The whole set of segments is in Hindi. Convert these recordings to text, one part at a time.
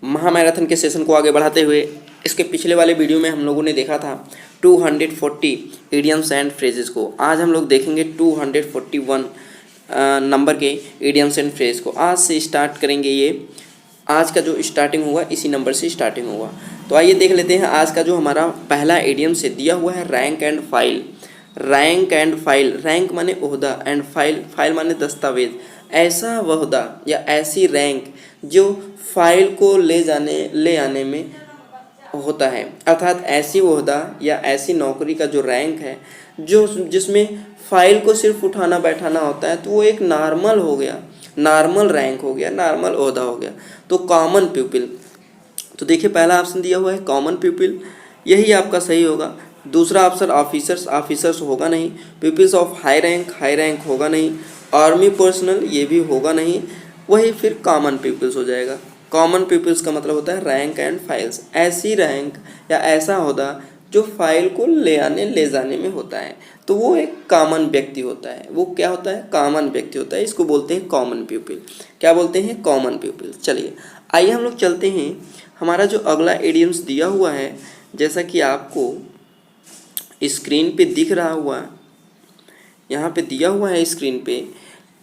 महामैराथन के सेशन को आगे बढ़ाते हुए इसके पिछले वाले वीडियो में हम लोगों ने देखा था 240 इडियम्स एंड फ्रेजेस को। आज हम लोग देखेंगे 241 नंबर के इडियम्स एंड फ्रेज को। आज से स्टार्ट करेंगे ये। आज का जो स्टार्टिंग हुआ इसी नंबर से स्टार्टिंग हुआ। तो आइए देख लेते हैं आज का जो हमारा पहला इडियम से दिया हुआ है rank and file. Rank and file, rank माने ओहदा एंड फाइल, फाइल माने दस्तावेज। ऐसा वहदा या ऐसी रैंक जो फाइल को ले आने में होता है, अर्थात ऐसी ओहदा या ऐसी नौकरी का जो रैंक है जो जिसमें फाइल को सिर्फ उठाना बैठाना होता है, तो वो एक नॉर्मल हो गया, नॉर्मल रैंक हो गया, नॉर्मल ओहदा हो गया। तो कॉमन पीपल, तो देखिए पहला ऑप्शन दिया हुआ है कॉमन पीपल, यही आपका सही होगा। दूसरा ऑप्शन ऑफिसर्स, ऑफिसर्स होगा नहीं। पीपल्स ऑफ हाई रैंक होगा नहीं। आर्मी पर्सनल, ये भी होगा नहीं। वही फिर कॉमन पीपल्स हो जाएगा। कॉमन पीपल्स का मतलब होता है रैंक एंड फाइल्स, ऐसी रैंक या ऐसा होता जो फाइल को ले जाने में होता है, तो वो एक कॉमन व्यक्ति होता है। वो क्या होता है? कॉमन व्यक्ति होता है। इसको बोलते हैं कॉमन पीपल। क्या बोलते हैं? Common people. चलिए आइए हम लोग चलते हैं। हमारा जो अगला इडियम्स दिया हुआ है, जैसा कि आपको स्क्रीन पे दिख रहा हुआ, यहाँ पे दिया हुआ है स्क्रीन पे,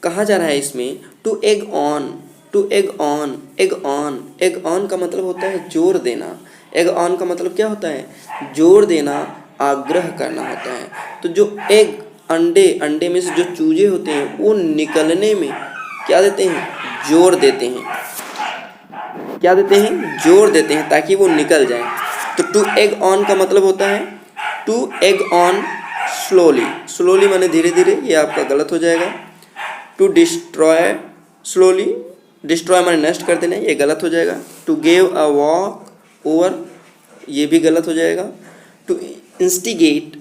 कहा जा रहा है इसमें to egg on, to egg on, egg on. Egg on का मतलब होता है जोर देना। एग ऑन का मतलब क्या होता है? जोर देना, आग्रह करना होता है। तो जो एग, अंडे, अंडे में से जो चूजे होते हैं वो निकलने में क्या देते हैं? जोर देते हैं। क्या देते हैं? जोर देते हैं ताकि वो निकल जाए। तो टू एग ऑन का मतलब होता है to egg on slowly. Slowly माने धीरे धीरे, ये आपका गलत हो जाएगा। टू डिस्ट्रॉय स्लोली, डिस्ट्रॉय माने नष्ट कर देना, ये गलत हो जाएगा। To give a walkover, ये भी गलत हो जाएगा। To instigate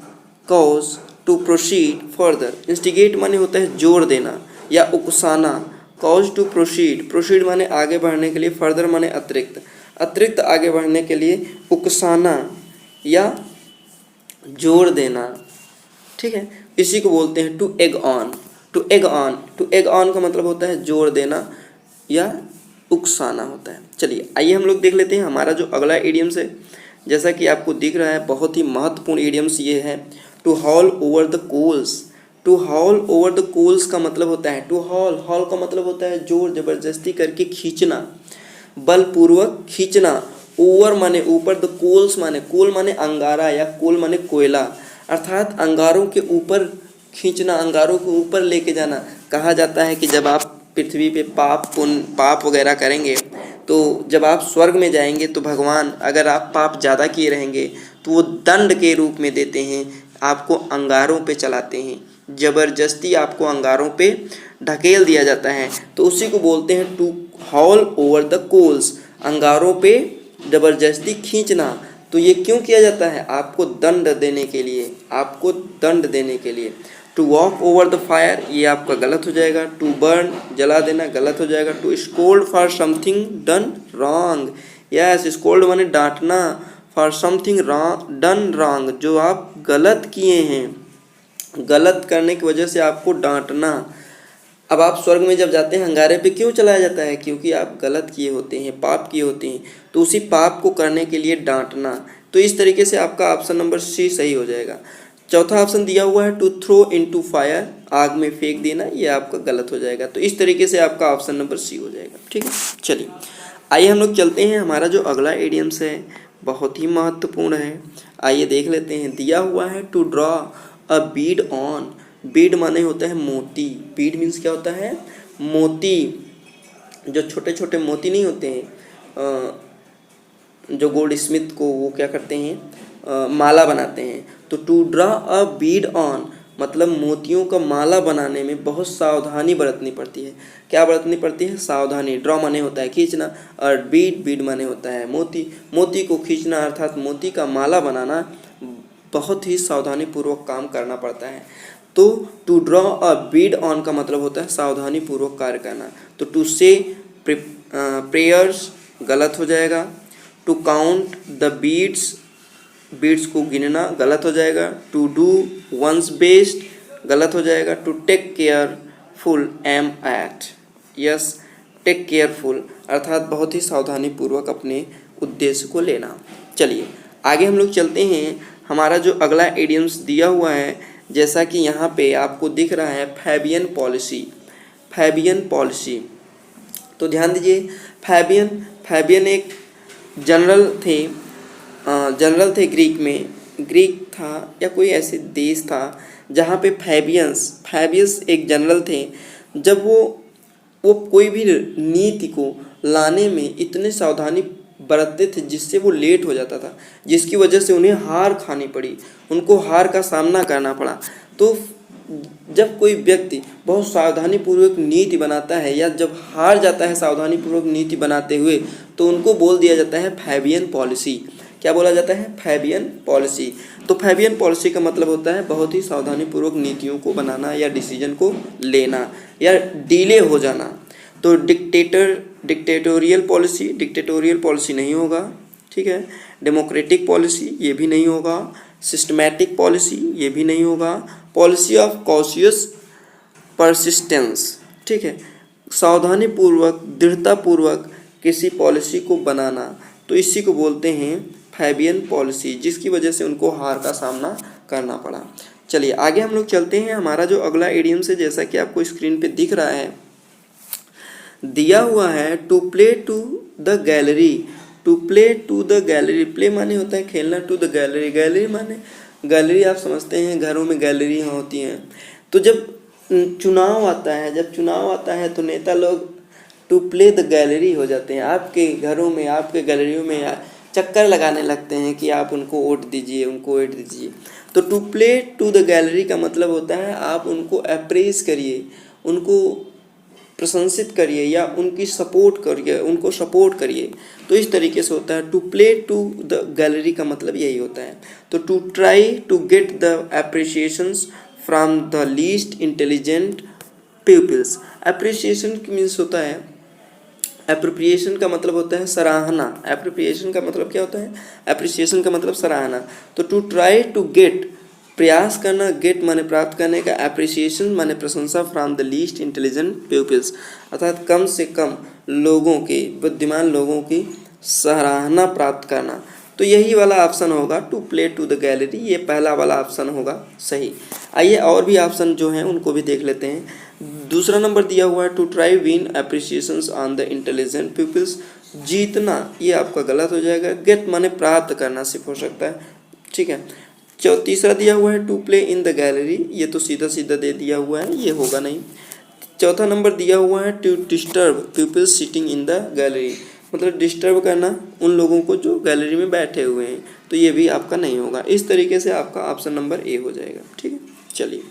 cause to proceed further. Instigate माने होता है जोर देना या उकसाना। कॉज टू प्रोसीड, प्रोसीड माने आगे बढ़ने के लिए, फर्दर माने अतिरिक्त, अतिरिक्त आगे बढ़ने के लिए उकसाना या जोर देना। ठीक है, इसी को बोलते हैं to egg on. To egg on, to egg on का मतलब होता है जोर देना या उकसाना होता है। चलिए आइए हम लोग देख लेते हैं हमारा जो अगला इडियम्स है। जैसा कि आपको दिख रहा है, बहुत ही महत्वपूर्ण इडियम्स ये है to haul over the coals. To haul over the coals का मतलब होता है टू हॉल, हॉल का मतलब होता है जोर जबरदस्ती करके खींचना, बलपूर्वक खींचना। ओवर माने ऊपर, द कोल्स माने, कोल माने अंगारा या कोल माने कोयला, अर्थात अंगारों के ऊपर खींचना, अंगारों को ऊपर लेके जाना। कहा जाता है कि जब आप पृथ्वी पे पाप वगैरह करेंगे, तो जब आप स्वर्ग में जाएंगे तो भगवान, अगर आप पाप ज़्यादा किए रहेंगे तो वो दंड के रूप में देते हैं, आपको अंगारों पे चलाते हैं, ज़बरदस्ती आपको अंगारों पे ढकेल दिया जाता है। तो उसी को बोलते हैं to haul over the coals, अंगारों पे ज़बरदस्ती खींचना। तो ये क्यों किया जाता है? आपको दंड देने के लिए, आपको दंड देने के लिए। To walk over the fire, ये आपका गलत हो जाएगा। टू बर्न, जला देना, गलत हो जाएगा। To scold for something done wrong, yes, scold माने डांटना, फॉर समथिंग डन रॉन्ग, जो आप गलत किए हैं, गलत करने की वजह से आपको डांटना। अब आप स्वर्ग में जब जाते हैं, अंगारे पे क्यों चलाया जाता है? क्योंकि आप गलत किए होते हैं, पाप किए होते हैं, तो उसी पाप को करने के लिए डांटना। तो इस तरीके से आपका ऑप्शन नंबर सी सही हो जाएगा। चौथा ऑप्शन दिया हुआ है टू थ्रो इनटू फायर, आग में फेंक देना, ये आपका गलत हो जाएगा। तो इस तरीके से आपका ऑप्शन नंबर सी हो जाएगा। ठीक है, चलिए आइए हम लोग चलते हैं। हमारा जो अगला इडियम्स है बहुत ही महत्वपूर्ण है, आइए देख लेते हैं। दिया हुआ है to draw a bead on. Bead माने होता है मोती। बीड मीन्स क्या होता है? मोती, जो छोटे छोटे मोती नहीं होते हैं, जो गोल्ड स्मिथ को वो क्या करते हैं, माला बनाते हैं। तो to draw a bead on मतलब मोतियों का माला बनाने में बहुत सावधानी बरतनी पड़ती है। क्या बरतनी पड़ती है? सावधानी। ड्रॉ माने होता है खींचना, और बीड, बीड माने होता है मोती। मोती को खींचना अर्थात मोती का माला बनाना बहुत ही सावधानी पूर्वक काम करना पड़ता है। तो to draw a bead on का मतलब होता है सावधानी पूर्वक कार्य करना। तो टू से प्रेयर्स गलत हो जाएगा। To count the beads, beads को गिनना गलत हो जाएगा। टू डू वंस बेस्ट गलत हो जाएगा। To take careful aim at, yes, take careful अर्थात बहुत ही सावधानी पूर्वक अपने उद्देश्य को लेना। चलिए आगे हम लोग चलते हैं। हमारा जो अगला इडियम्स दिया हुआ है, जैसा कि यहाँ पे आपको दिख रहा है फैबियन पॉलिसी। फैबियन पॉलिसी, तो ध्यान दीजिए, फैबियन एक जनरल थे ग्रीक था या कोई ऐसे देश था जहाँ पे फैबियस एक जनरल थे। जब वो कोई भी नीति को लाने में इतने सावधानी बरतते थे जिससे वो लेट हो जाता था, जिसकी वजह से उन्हें हार खानी पड़ी, उनको हार का सामना करना पड़ा। तो जब कोई व्यक्ति बहुत सावधानी पूर्वक नीति बनाता है या जब हार जाता है सावधानी पूर्वक नीति बनाते हुए, तो उनको बोल दिया जाता है फैबियन पॉलिसी। क्या बोला जाता है? Fabian policy. तो फैबियन पॉलिसी का मतलब होता है बहुत ही सावधानी पूर्वक नीतियों को बनाना या डिसीजन को लेना या डिले हो जाना। तो डिक्टेटोरियल पॉलिसी नहीं होगा, ठीक है। डेमोक्रेटिक पॉलिसी ये भी नहीं होगा। सिस्टमैटिक पॉलिसी ये भी नहीं होगा। पॉलिसी ऑफ कॉशियस परसिस्टेंस, ठीक है, सावधानी पूर्वक दृढ़ता पूर्वक किसी पॉलिसी को बनाना, तो इसी को बोलते हैं फैबियन पॉलिसी, जिसकी वजह से उनको हार का सामना करना पड़ा। चलिए आगे हम लोग चलते हैं। हमारा जो अगला इडियम से, जैसा कि आपको स्क्रीन पे दिख रहा है, दिया हुआ है to play to the gallery. To play to the gallery, play माने होता है खेलना, टू द गैलरी, गैलरी माने गैलरी आप समझते हैं घरों में गैलरी होती हैं। तो जब चुनाव आता है तो नेता लोग टू प्ले द गैलरी हो जाते हैं, आपके घरों में आपके गैलरियों में चक्कर लगाने लगते हैं कि आप उनको वोट दीजिए। तो to play to the gallery का मतलब होता है आप उनको अप्रेज करिए, उनको प्रशंसित करिए या उनको सपोर्ट करिए। तो इस तरीके से होता है। To play to the gallery का मतलब यही होता है। तो to try to get the appreciations from the least intelligent peoples. Appreciation means होता है, एप्रोप्रिएशन का मतलब होता है सराहना। एप्रोप्रिएशन का मतलब क्या होता है? एप्रिसिएशन का मतलब सराहना। तो टू ट्राई टू गेट, प्रयास करना, गेट माने प्राप्त करने का, एप्रिसिएशन माने प्रशंसा, from the least intelligent peoples अर्थात कम से कम लोगों की, बुद्धिमान लोगों की सराहना प्राप्त करना। तो यही वाला ऑप्शन होगा to play to the gallery, ये पहला वाला ऑप्शन होगा सही। आइए और भी ऑप्शन जो हैं उनको भी देख लेते हैं। दूसरा नंबर दिया हुआ है to try win appreciations on the intelligent peoples, जीतना, ये आपका गलत हो जाएगा। गेट माने प्राप्त करना सिर्फ हो सकता है, ठीक है। तीसरा दिया हुआ है to play in the gallery, ये तो सीधा सीधा दे दिया हुआ है, ये होगा नहीं। चौथा नंबर दिया हुआ है to disturb peoples sitting in the gallery, मतलब डिस्टर्ब करना उन लोगों को जो गैलरी में बैठे हुए हैं, तो ये भी आपका नहीं होगा। इस तरीके से आपका ऑप्शन नंबर ए हो जाएगा, ठीक है। चलिए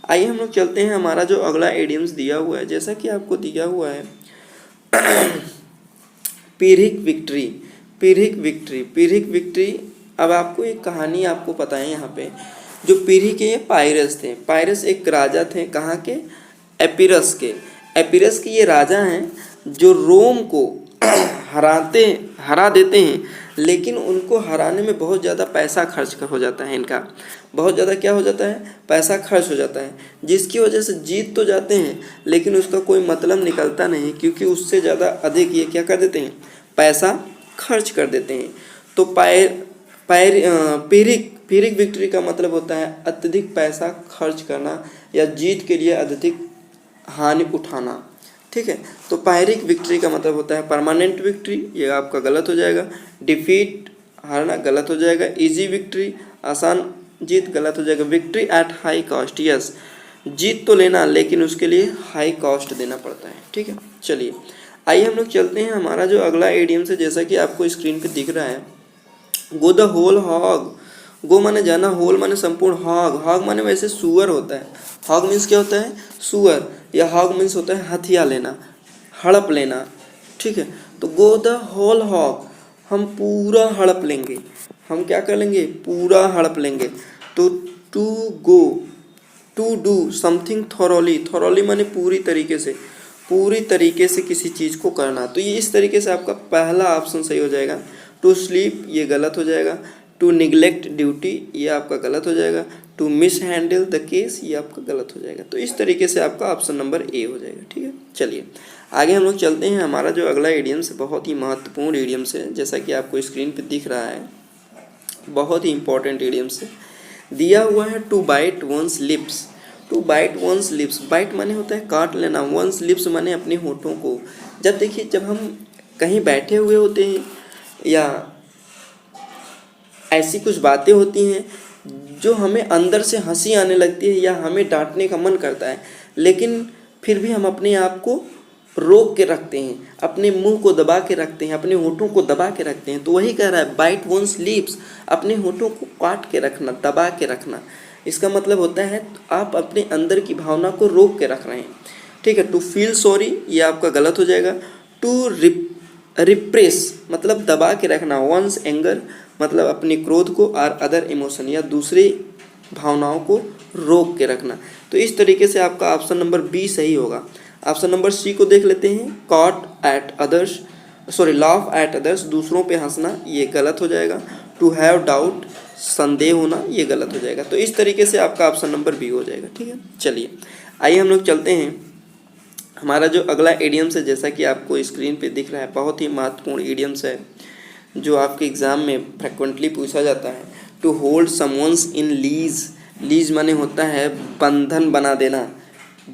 आइए हम लोग चलते हैं। हमारा जो अगला इडियम्स दिया हुआ है, जैसा कि आपको दिया हुआ है पीरिक विक्ट्री। अब आपको एक कहानी आपको पता है, यहाँ पे जो पीरी के ये पायरस थे। पायरस एक राजा थे, कहाँ के? एपिरस के ये राजा हैं जो रोम को हरा देते हैं, लेकिन उनको हराने में बहुत ज़्यादा पैसा खर्च हो जाता है। इनका बहुत ज़्यादा क्या हो जाता है? पैसा खर्च हो जाता है, जिसकी वजह से जीत तो जाते हैं लेकिन उसका कोई मतलब निकलता नहीं, क्योंकि उससे ज़्यादा अधिक ये क्या कर देते हैं? पैसा खर्च कर देते हैं। तो पीरिक विक्ट्री का मतलब होता है अत्यधिक पैसा खर्च करना या जीत के लिए अत्यधिक हानि उठाना, ठीक है। तो पायरिक विक्ट्री का मतलब होता है परमानेंट विक्ट्री, ये आपका गलत हो जाएगा। डिफीट, हारना, गलत हो जाएगा। इजी विक्ट्री, आसान जीत, गलत हो जाएगा। Victory at high cost, yes, जीत तो लेना लेकिन उसके लिए हाई कॉस्ट देना पड़ता है, ठीक है। चलिए आइए हम लोग चलते हैं। हमारा जो अगला इडियम से, जैसा कि आपको स्क्रीन पे दिख रहा है, गो द होल हॉग। गो माने जाना, होल माने संपूर्ण, हॉग माने वैसे सुअर होता है। हॉग मीन्स क्या होता है? सुअर, या हॉग मीन्स होता है हथिया लेना, हड़प लेना, ठीक है। तो गो द होल हॉग, हम पूरा हड़प लेंगे, हम क्या कर लेंगे? पूरा हड़प लेंगे। तो to go, to do something thoroughly माने पूरी तरीके से किसी चीज़ को करना। तो ये इस तरीके से आपका पहला ऑप्शन सही हो जाएगा। टू स्लीप, ये गलत हो जाएगा। टू निगलेक्ट ड्यूटी, ये आपका गलत हो जाएगा। To mishandle the case, ये आपका गलत हो जाएगा। तो इस तरीके से आपका ऑप्शन नंबर ए हो जाएगा, ठीक है। चलिए आगे हम लोग चलते हैं। हमारा जो अगला इडियम्स बहुत ही महत्वपूर्ण इडियम्स है, जैसा कि आपको स्क्रीन पे दिख रहा है, बहुत ही इंपॉर्टेंट इडियम्स है। दिया हुआ है to bite one's lips. To bite one's lips, bite माने होता है काट लेना, वंस लिप्स माने अपने होठों को। जब देखिए, जब हम कहीं बैठे हुए होते हैं या ऐसी कुछ बातें होती हैं जो हमें अंदर से हंसी आने लगती है या हमें डांटने का मन करता है, लेकिन फिर भी हम अपने आप को रोक के रखते हैं, अपने मुंह को दबा के रखते हैं, अपने होठों को दबा के रखते हैं। तो वही कह रहा है बाइट वंस लिप्स, अपने होठों को काट के रखना, दबा के रखना। इसका मतलब होता है आप अपने अंदर की भावना को रोक के रख रहे हैं। ठीक है। टू फील सॉरी, ये आपका गलत हो जाएगा। टू रिप्रेस मतलब दबा के रखना। वंस एंगर मतलब अपने क्रोध को, और अदर इमोशन या दूसरी भावनाओं को रोक के रखना। तो इस तरीके से आपका ऑप्शन नंबर बी सही होगा। ऑप्शन नंबर सी को देख लेते हैं। Caught at others, laugh at others, दूसरों पे हंसना, ये गलत हो जाएगा। टू हैव डाउट, संदेह होना, ये गलत हो जाएगा। तो इस तरीके से आपका ऑप्शन नंबर बी हो जाएगा। ठीक है। चलिए आइए हम लोग चलते हैं। हमारा जो अगला इडियम्स है, जैसा कि आपको स्क्रीन पे दिख रहा है, बहुत ही महत्वपूर्ण इडियम्स है जो आपके एग्ज़ाम में फ्रिक्वेंटली पूछा जाता है। To hold someone's in leash, leash माने होता है बंधन बना देना,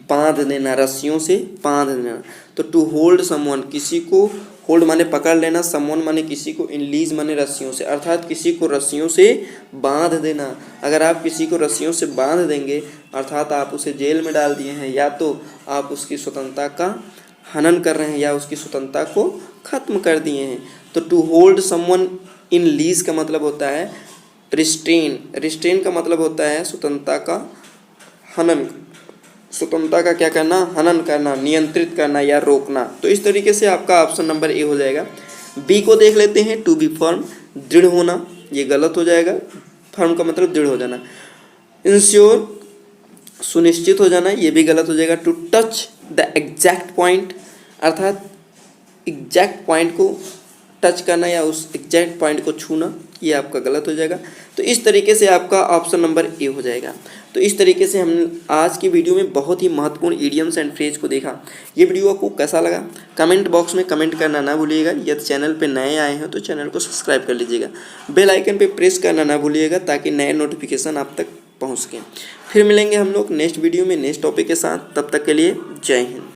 बांध देना, रस्सियों से बांध देना। तो टू होल्ड समवन, किसी को, होल्ड माने पकड़ लेना, समवन माने किसी को, इन लीज माने रस्सियों से, अर्थात किसी को रस्सियों से बांध देना। अगर आप किसी को रस्सियों से बांध देंगे अर्थात आप उसे जेल में डाल दिए हैं, या तो आप उसकी स्वतंत्रता का हनन कर रहे हैं या उसकी स्वतंत्रता को खत्म कर दिए हैं। तो to hold someone in leash का मतलब होता है रिस्ट्रेन, रिस्ट्रेन का मतलब होता है स्वतंत्रता का हनन, स्वतंत्रता का क्या करना, हनन करना, नियंत्रित करना या रोकना। तो इस तरीके से आपका ऑप्शन नंबर ए हो जाएगा। बी को देख लेते हैं। टू बी फर्म, दृढ़ होना, ये गलत हो जाएगा। फर्म का मतलब दृढ़ हो जाना। इंश्योर, सुनिश्चित हो जाना, ये भी गलत हो जाएगा। To touch the exact point, अर्थात एग्जैक्ट पॉइंट को टच करना या उस एग्जैक्ट पॉइंट को छूना, ये आपका गलत हो जाएगा। तो इस तरीके से आपका ऑप्शन नंबर ए हो जाएगा। तो इस तरीके से हम आज की वीडियो में बहुत ही महत्वपूर्ण इडियम्स एंड फ्रेज को देखा। ये वीडियो आपको कैसा लगा कमेंट बॉक्स में कमेंट करना ना भूलिएगा। यदि चैनल पे नए आए हैं तो चैनल को सब्सक्राइब कर लीजिएगा, बेल आइकन पे प्रेस करना ना भूलिएगा ताकि नए नोटिफिकेशन आप तक पहुँच सकें। फिर मिलेंगे हम लोग नेक्स्ट वीडियो में नेक्स्ट टॉपिक के साथ। तब तक के लिए जय हिंद।